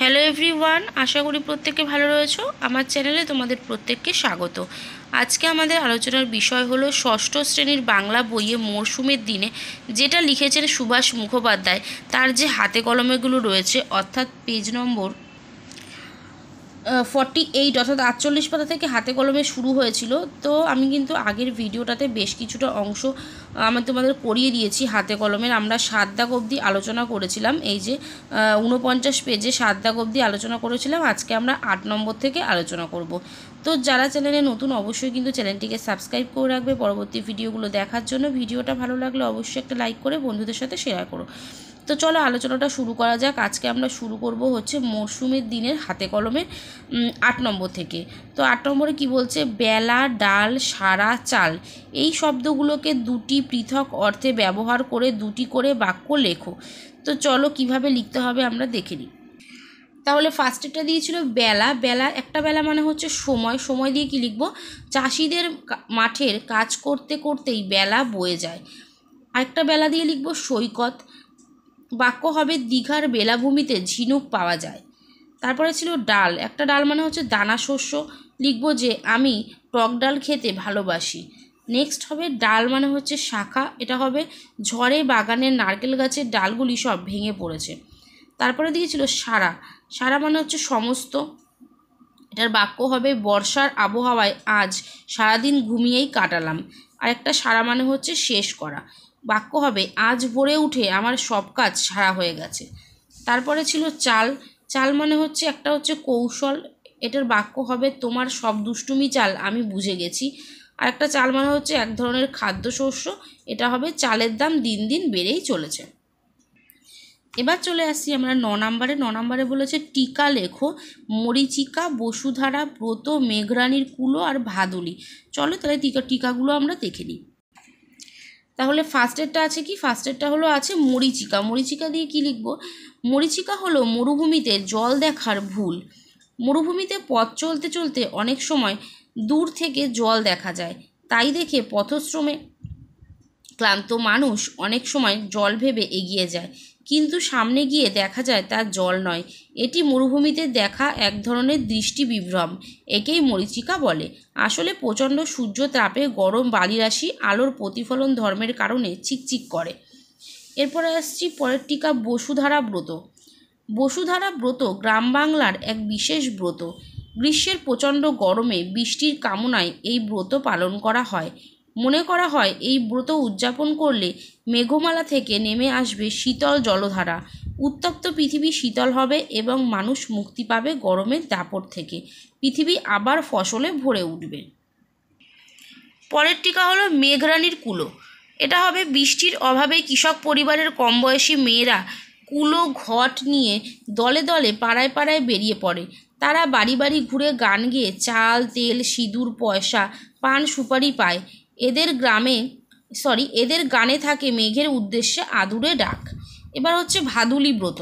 Hello everyone, আশা করি প্রত্যেকে ভালো রয়েছো। আমার চ্যানেলে তোমাদের প্রত্যেককে স্বাগত। আজকে আমাদের আলোচনার বিষয় হলো ষষ্ঠ শ্রেণীর বাংলা বইয়ে মরশুমের দিনে যেটা লিখেছেন সুভাষ মুখোপাধ্যায়, তার যে হাতে কলমেগুলো রয়েছে, অর্থাৎ পেজ নম্বর 48 অর্থাৎ 48 পাতা থেকে হাতে কলমে শুরু হয়েছিল। তো আমি কিন্তু আগের ভিডিওটাতে বেশ কিছুটা অংশ আমি তোমাদের করিয়ে দিয়েছি হাতে কলমের। আমরা 7 দাগ অবধি আলোচনা করেছিলাম, এই যে 49 পেজে 7 দাগ অবধি আলোচনা করেছিলাম। আজকে আমরা 8 নম্বর থেকে আলোচনা করব। তো যারা চ্যানেলে নতুন অবশ্যই কিন্তু চ্যানেলটিকে সাবস্ক্রাইব করে রাখবে পরবর্তী ভিডিওগুলো দেখার জন্য। ভিডিওটা ভালো লাগলে অবশ্যই একটা লাইক করে বন্ধুদের সাথে শেয়ার করো। তো চলো আলোচনাটা শুরু করা যাক। আজকে আমরা শুরু করব হচ্ছে মরশুমের দিনের হাতে কলমে 8 নম্বর থেকে। তো 8 নম্বরে কি বলছে, বেলা, ডাল, সারা, চাল এই শব্দগুলোকে দুটি পৃথক অর্থে ব্যবহার করে দুটি করে বাক্য লেখো। তো চলো কিভাবে লিখতে হবে আমরা দেখে নিই। তাহলে ফার্স্টেরটা দিয়েছিল বেলা। বেলা, একটা বেলা মানে হচ্ছে সময়। সময় দিয়ে কি লিখবো, চাষিদের মাঠের কাজ করতে করতেই বেলা বয়ে যায়। আরেকটা বেলা দিয়ে লিখবো সৈকত। বাক্য হবে দীঘার বেলাভূমিতে ঝিনুক পাওয়া যায়। তারপরে ছিল ডাল। একটা ডাল মানে হচ্ছে দানা শস্য, লিখবো যে আমি টক ডাল খেতে ভালোবাসি। নেক্সট হবে ডাল মানে হচ্ছে শাখা, এটা হবে ঝড়ে বাগানের নারকেল গাছের ডালগুলি সব ভেঙে পড়েছে। তারপরে দিয়েছিল সারা। সারা মানে হচ্ছে সমস্ত, এটার বাক্য হবে বর্ষার আবহাওয়ায় আজ সারাদিন ঘুমিয়েই কাটালাম। আর একটা সারা মানে হচ্ছে শেষ করা। বাক্য হবে আজ ভোরে উঠে আমার সব কাজ সারা হয়ে গেছে। তারপরে ছিল চাল। চাল মানে হচ্ছে একটা হচ্ছে কৌশল, এটার বাক্য হবে তোমার সব দুষ্টুমি চাল আমি বুঝে গেছি। আর একটা চাল মানে হচ্ছে এক ধরনের খাদ্যশস্য, এটা হবে চালের দাম দিন দিন বেড়েই চলেছে। এবার চলে আসছি আমরা 9 নম্বরে। 9 নম্বরে বলেছে টিকা লেখো, মরীচিকা, বসুধারা, ব্রত, মেঘরানীর কুলো আর ভাদুলি। চলো তাহলে টিকাগুলো আমরা দেখে নিই। তাহলে ফার্স্টেরটা আছে কি, ফার্স্টেরটা হলো আছে মরীচিকা। মরীচিকা দিয়ে কি লিখবো, মরীচিকা হলো মরুভূমিতে জল দেখার ভুল। মরুভূমিতে পথ চলতে চলতে অনেক সময় দূর থেকে জল দেখা যায়, তাই দেখে পথশ্রমে ক্লান্ত মানুষ অনেক সময় জল ভেবে এগিয়ে যায়, কিন্তু সামনে গিয়ে দেখা যায় তা জল নয়। এটি মরুভূমিতে দেখা এক ধরনের দৃষ্টি বিভ্রম, একেই মরীচিকা বলে। আসলে প্রচণ্ড সূর্য তাপে গরম বালিরাশি আলোর প্রতিফলন ধর্মের কারণে চিকচিক করে। এরপরে আসছি পরের টিকা বসুধারা ব্রত। বসুধারা ব্রত গ্রাম বাংলার এক বিশেষ ব্রত। গ্রীষ্মের প্রচণ্ড গরমে বৃষ্টির কামনায় এই ব্রত পালন করা হয়। মনে করা হয় এই ব্রত উদযাপন করলে মেঘমালা থেকে নেমে আসবে শীতল জলধারা, উত্তপ্ত পৃথিবী শীতল হবে এবং মানুষ মুক্তি পাবে গরমের দাপট থেকে। পৃথিবী আবার ফসলে ভরে উঠবে। পরের টিকা হলো মেঘরানীর কুলো। এটা হবে বৃষ্টির অভাবে কৃষক পরিবারের কম বয়সী মেয়েরা কুলো ঘট নিয়ে দলে দলে পাড়ায় পাড়ায় বেরিয়ে পড়ে। তারা বাড়ি বাড়ি ঘুরে গান গেয়ে চাল, তেল, সিঁদুর, পয়সা, পান সুপারি পায়। এদের গানে থাকে মেঘের উদ্দেশ্যে আদুরে ডাক। এবার হচ্ছে ভাদুলি ব্রত।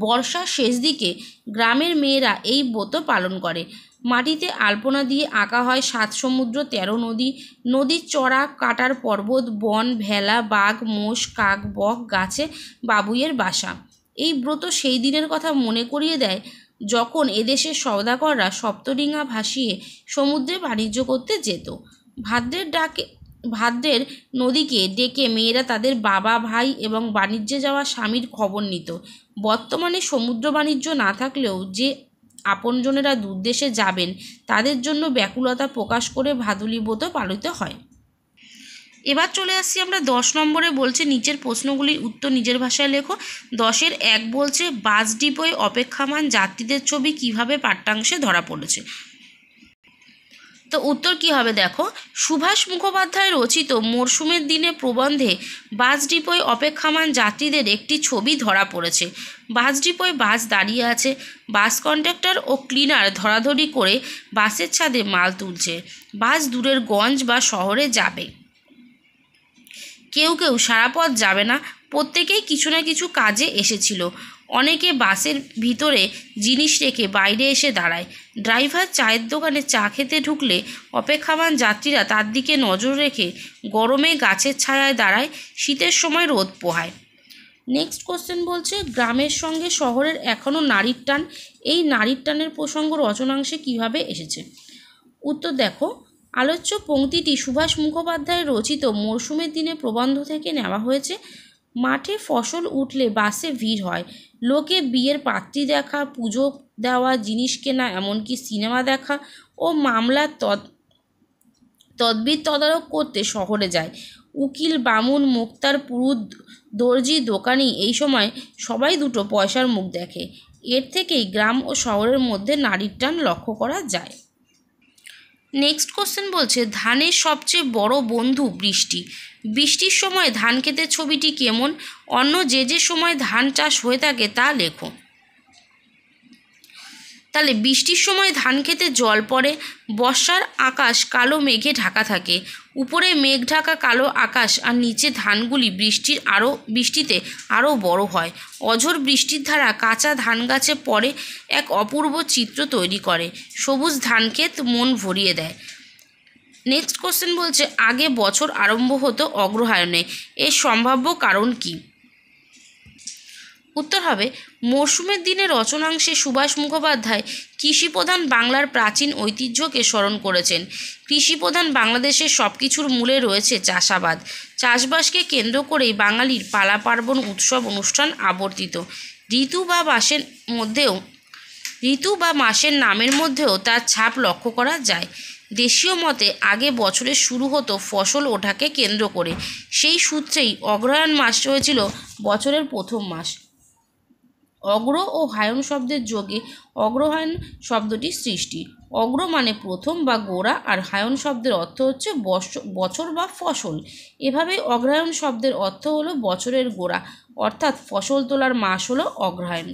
বর্ষার শেষ দিকে গ্রামের মেয়েরা এই ব্রত পালন করে। মাটিতে আলপনা দিয়ে আঁকা হয় 7 সমুদ্র 13 নদী, নদীর চড়া, কাটার পর্বত, বন, ভেলা, বাঘ, মোষ, কাক, বক, গাছে বাবুইয়ের বাসা। এই ব্রত সেই দিনের কথা মনে করিয়ে দেয় যখন এদেশের সওদাগররা সপ্তডিঙা ভাসিয়ে সমুদ্রে বাণিজ্য করতে যেত। ভাদ্রের নদীকে ডেকে মেয়েরা তাদের বাবা, ভাই এবং বাণিজ্যে যাওয়া স্বামীর খবর নিত। বর্তমানে সমুদ্র বাণিজ্য না থাকলেও যে আপনজনেরা দূরদেশে যাবেন তাদের জন্য ব্যাকুলতা প্রকাশ করে ভাদুলি ব্রত পালিত হয়। এবার চলে আসছি আমরা 10 নম্বরে। বলছে নিচের প্রশ্নগুলির উত্তর নিজের ভাষায় লেখো। 10-এর 1 বলছে বাস ডিপোয় অপেক্ষামান যাত্রীদের ছবি কিভাবে পাঠ্যাংশে ধরা পড়েছে। তো উত্তর কি হবে দেখো, সুভাষ মুখোপাধ্যায় রচিত মরশুমের দিনে প্রবন্ধে বাস ডিপোয় অপেক্ষামান যাত্রীদের একটি ছবি ধরা পড়েছে। বাস ডিপোয় বাস দাঁড়িয়ে আছে, বাস কন্ডাক্টর ও ক্লিনার ধরাধরি করে বাসের ছাদে মাল তুলছে। বাস দূরের গঞ্জ বা শহরে যাবে। কেউ কেউ সারা পথ যাবে না, প্রত্যেকেই কিছু না কিছু কাজে এসেছিল। অনেকে বাসের ভিতরে জিনিস রেখে বাইরে এসে দাঁড়ায়। ড্রাইভার চায়ের দোকানে চা খেতে ঢুকলে অপেক্ষামান যাত্রীরা তার দিকে নজর রেখে গরমে গাছের ছায়ায় দাঁড়ায়, শীতের সময় রোদ পোহায়। নেক্সট কোশ্চেন বলছে গ্রামের সঙ্গে শহরের এখনও নারীর টান, এই নারীর টানের প্রসঙ্গ রচনাংশে কিভাবে এসেছে? উত্তর দেখো, আলোচ্য পংক্তিটি সুভাষ মুখোপাধ্যায়ের রচিত মরশুমের দিনে প্রবন্ধ থেকে নেওয়া হয়েছে। মাঠে ফসল উঠলে বাসে ভিড় হয়, লোকে বিয়ের পাত্রী দেখা, পুজো দেওয়া, জিনিস কেনা, এমনকি সিনেমা দেখা ও মামলার তদবির তদারক করতে শহরে যায়। উকিল, বামুন, মোক্তার, পুরুত, দর্জি, দোকানি এই সময় সবাই দুটো পয়সার মুখ দেখে। এর থেকেই গ্রাম ও শহরের মধ্যে নারীর টান লক্ষ্য করা যায়। নেক্সট কোশ্চেন বলছে ধানের সবচেয়ে বড় বন্ধু বৃষ্টি। বৃষ্টির সময় ধান ক্ষেতের ছবিটি কেমন? অন্য যে সময় ধান চাষ হয়ে থাকে তা লেখো। তাহলে বৃষ্টির সময় ধান খেতে জল পড়ে, বর্ষার আকাশ কালো মেঘে ঢাকা থাকে, উপরে মেঘ ঢাকা কালো আকাশ আর নিচে ধানগুলি বৃষ্টিতে আরও বড় হয়। অঝোর বৃষ্টির ধারা কাঁচা ধান গাছে পড়ে এক অপূর্ব চিত্র তৈরি করে, সবুজ ধান ক্ষেত মন ভরিয়ে দেয়। নেক্সট কোশ্চেন বলছে আগে বছর আরম্ভ হতো অগ্রহায়ণে, এর সম্ভাব্য কারণ কী? উত্তর হবে মরশুমের দিনে রচনাংশে সুভাষ মুখোপাধ্যায় কৃষিপ্রধান বাংলার প্রাচীন ঐতিহ্যকে স্মরণ করেছেন। কৃষিপ্রধান বাংলাদেশের সব কিছুর মূলে রয়েছে চাষাবাদ। চাষবাসকে কেন্দ্র করেই বাঙালির পালা পার্বণ উৎসব অনুষ্ঠান আবর্তিত। ঋতু বা মাসের নামের মধ্যেও তার ছাপ লক্ষ্য করা যায়। দেশীয় মতে আগে বছরের শুরু হতো ফসল ওঠাকে কেন্দ্র করে, সেই সূত্রেই অগ্রহায়ণ মাস হয়েছিল বছরের প্রথম মাস। অগ্র ও হায়ন শব্দের যোগে অগ্রহায়ণ শব্দটির সৃষ্টি। অগ্র মানে প্রথম বা গোড়া, আর হায়ন শব্দের অর্থ হচ্ছে বছর বা ফসল। এভাবেই অগ্রহায়ণ শব্দের অর্থ হলো বছরের গোড়া, অর্থাৎ ফসল তোলার মাস হলো অগ্রহায়ণ।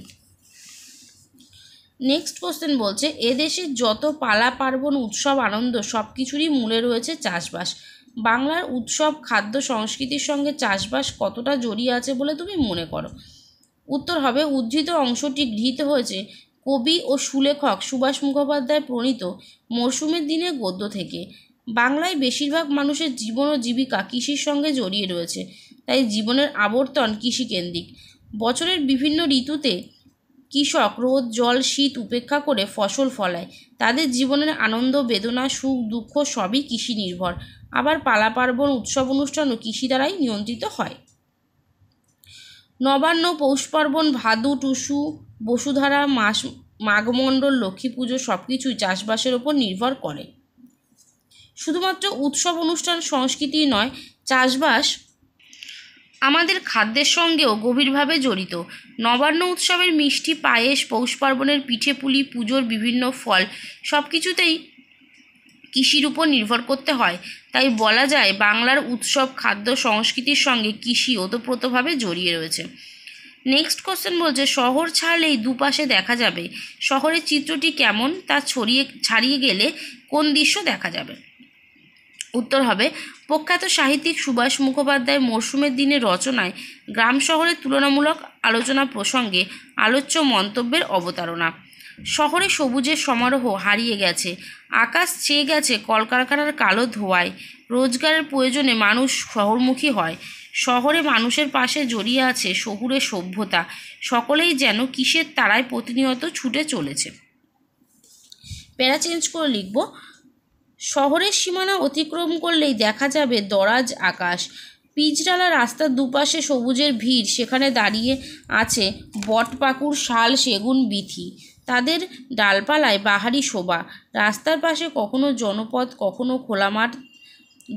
নেক্সট কোশ্চেন বলছে এদেশের যত পালা পার্বণ উৎসব আনন্দ সব কিছুরই মূলে রয়েছে চাষবাস। বাংলার উৎসব, খাদ্য, সংস্কৃতির সঙ্গে চাষবাস কতটা জড়িয়ে আছে বলে তুমি মনে করো? উত্তর হবে উদ্ধৃত অংশটি গৃহীত হয়েছে কবি ও সুলেখক সুভাষ মুখোপাধ্যায় প্রণীত মরশুমের দিনে গদ্য থেকে। বাংলায় বেশিরভাগ মানুষের জীবন ও জীবিকা কৃষির সঙ্গে জড়িয়ে রয়েছে, তাই জীবনের আবর্তন কৃষিকেন্দ্রিক। বছরের বিভিন্ন ঋতুতে কৃষক রোদ, জল, শীত উপেক্ষা করে ফসল ফলায়। তাদের জীবনের আনন্দ, বেদনা, সুখ, দুঃখ সবই কৃষি নির্ভর। আবার পালা পার্বণ, উৎসব অনুষ্ঠানও কৃষি দ্বারাই নিয়ন্ত্রিত হয়। নবান্ন, পৌষ পার্বণ, ভাদু, টুসু, বসুধারা, মাঘমণ্ডল, লক্ষ্মী পুজো সব কিছুই চাষবাসের ওপর নির্ভর করে। শুধুমাত্র উৎসব অনুষ্ঠান সংস্কৃতি নয়, চাষবাস আমাদের খাদ্যের সঙ্গেও গভীরভাবে জড়িত। নবান্ন উৎসবের মিষ্টি পায়েস, পৌষ পার্বণের পিঠে পুলি, পুজোর বিভিন্ন ফল সব কিছুতেই কৃষির উপর নির্ভর করতে হয়। তাই বলা যায় বাংলার উৎসব, খাদ্য, সংস্কৃতির সঙ্গে কৃষি ওতপ্রোতভাবে জড়িয়ে রয়েছে। নেক্সট কোশ্চেন বলছে শহর ছাড়লেই দুপাশে দেখা যাবে, শহরের চিত্রটি কেমন তা ছাড়িয়ে গেলে কোন দৃশ্য দেখা যাবে? উত্তর হবে প্রখ্যাত সাহিত্যিক সুভাষ মুখোপাধ্যায় মরশুমের দিনে রচনায় গ্রাম শহরের তুলনামূলক আলোচনা প্রসঙ্গে আলোচ্য মন্তব্যের অবতারণা। শহরে সবুজের সমারোহ হারিয়ে গেছে, আকাশ ছেয়ে গেছে কলকারখানার কালো ধোঁয়ায়, রোজগারের প্রয়োজনে মানুষ শহরমুখী হয়। শহরে মানুষের পাশে জড়িয়ে আছে শহুরে সভ্যতা, সকলেই যেন কিসের তাড়ায় প্রতিনিয়ত ছুটে চলেছে। প্যারা চেঞ্জ করে লিখব শহরের সীমানা অতিক্রম করলেই দেখা যাবে দরাজ আকাশ, পিচঢালা রাস্তার দুপাশে সবুজের ভিড়, সেখানে দাঁড়িয়ে আছে বটপাকুড়, শাল, সেগুন, বিথি, তাদের ডালপালায় বাহারি শোভা। রাস্তার পাশে কখনো জনপদ, কখনো খোলা মাঠ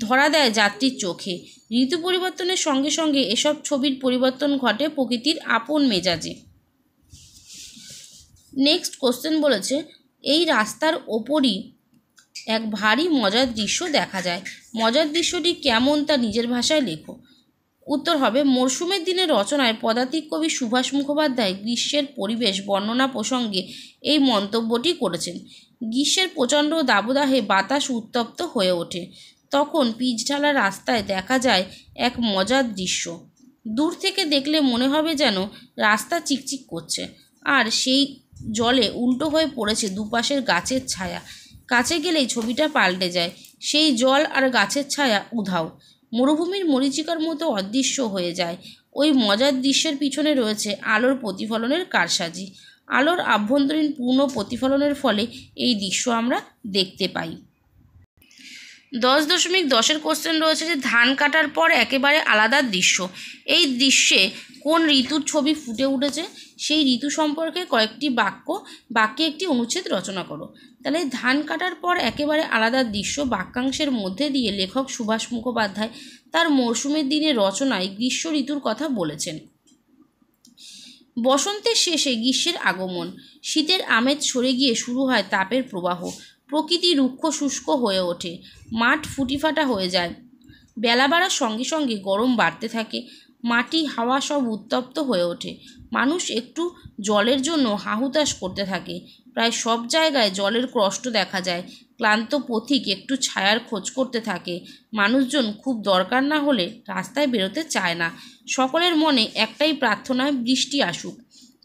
ধরা দেয় যাত্রীর চোখে। ঋতু পরিবর্তনের সঙ্গে সঙ্গে এসব ছবির পরিবর্তন ঘটে প্রকৃতির আপন মেজাজে। নেক্সট কোশ্চেন বলেছে এই রাস্তার ওপরই এক ভারী মজার দৃশ্য দেখা যায়, মজার দৃশ্যটি কেমন তা নিজের ভাষায় লেখো। উত্তর হবে মরশুমের দিনে রচনায় পদাতিক কবি সুভাষ মুখোপাধ্যায় গ্রীষ্মের পরিবেশ বর্ণনা প্রসঙ্গে এই মন্তব্যটি করেছেন। গ্রীষ্মের প্রচণ্ড দাবদাহে বাতাস উত্তপ্ত হয়ে ওঠে, তখন পিচঢালা রাস্তায় দেখা যায় এক মজার দৃশ্য। দূর থেকে দেখলে মনে হবে যেন রাস্তা চিকচিক করছে, আর সেই জলে উল্টো হয়ে পড়েছে দুপাশের গাছের ছায়া। কাছে গেলেই ছবিটা পাল্টে যায়, সেই জল আর গাছের ছায়া উধাও, মরুভূমির মরীচিকার মতো অদৃশ্য হয়ে যায়। ওই মজার দৃশ্যের পিছনে রয়েছে আলোর প্রতিফলনের কারসাজি। আলোর আভ্যন্তরীণ পূর্ণ প্রতিফলনের ফলে এই দৃশ্য আমরা দেখতে পাই। 10.10-এর কোশ্চেন রয়েছে যে ধান কাটার পর একেবারে আলাদা দৃশ্য। এই দৃশ্যে কোন ঋতুর ছবি ফুটে উঠেছে? সেই ঋতু সম্পর্কে কয়েকটি বাক্যে একটি অনুচ্ছেদ রচনা করো। তাহলে ধান কাটার পর একেবারে আলাদা দৃশ্য বাক্যাংশের মধ্যে দিয়ে লেখক সুভাষ মুখোপাধ্যায় তার মরশুমের দিনে রচনায় গ্রীষ্ম ঋতুর কথা বলেছেন। বসন্তের শেষে গ্রীষ্মের আগমন, শীতের আমেজ সরে গিয়ে শুরু হয় তাপের প্রবাহ, প্রকৃতি রুক্ষ শুষ্ক হয়ে ওঠে, মাঠ ফুটিফাটা হয়ে যায়, বেলা বাড়ার সঙ্গে সঙ্গে গরম বাড়তে থাকে, মাটি হাওয়া সব উত্তপ্ত হয়ে ওঠে, মানুষ একটু জলের জন্য হাহুতাশ করতে থাকে, প্রায় সব জায়গায় জলের কষ্ট দেখা যায়, ক্লান্ত পথিক একটু ছায়ার খোঁজ করতে থাকে, মানুষজন খুব দরকার না হলে রাস্তায় বেরোতে চায় না, সকলের মনে একটাই প্রার্থনা বৃষ্টি আসুক,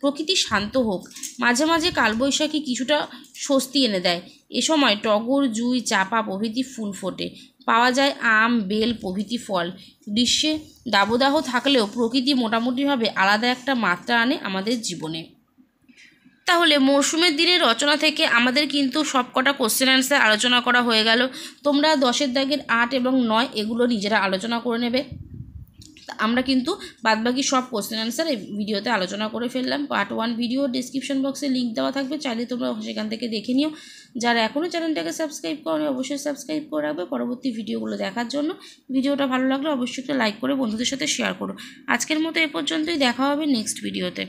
প্রকৃতি শান্ত হোক, মাঝে মাঝে কালবৈশাখী কিছুটা স্বস্তি এনে দেয়, এ সময় টগর, জুঁই, চাঁপা প্রভৃতি ফুল ফোটে, পাওয়া যায় আম, বেল প্রভৃতি ফল। গ্রীষ্মে দাবদাহ থাকলেও প্রকৃতি মোটামুটিভাবে আলাদা একটা মাত্রা আনে আমাদের জীবনে। তাহলে মরশুমের দিনের রচনা থেকে আমাদের কিন্তু সবকটা কোশ্চেন অ্যান্সার আলোচনা করা হয়ে গেল। তোমরা 10-এর দাগের 8 এবং 9 এগুলো নিজেরা আলোচনা করে নেবে। আমরা কিন্তু বাদবাকি সব কোশ্চেন অ্যান্সার এই ভিডিওতে আলোচনা করে ফেললাম। পার্ট 1 ভিডিও ডেসক্রিপশন বক্সে লিঙ্ক দেওয়া থাকবে, চাইলে তোমরা সেখান থেকে দেখে নিও। যারা এখনও চ্যানেলটাকে সাবস্ক্রাইব করো অবশ্যই সাবস্ক্রাইব করে রাখবে পরবর্তী ভিডিওগুলো দেখার জন্য। ভিডিওটা ভালো লাগলে অবশ্যই একটা লাইক করে বন্ধুদের সাথে শেয়ার করো। আজকের মতো এ পর্যন্তই, দেখা হবে নেক্সট ভিডিওতে।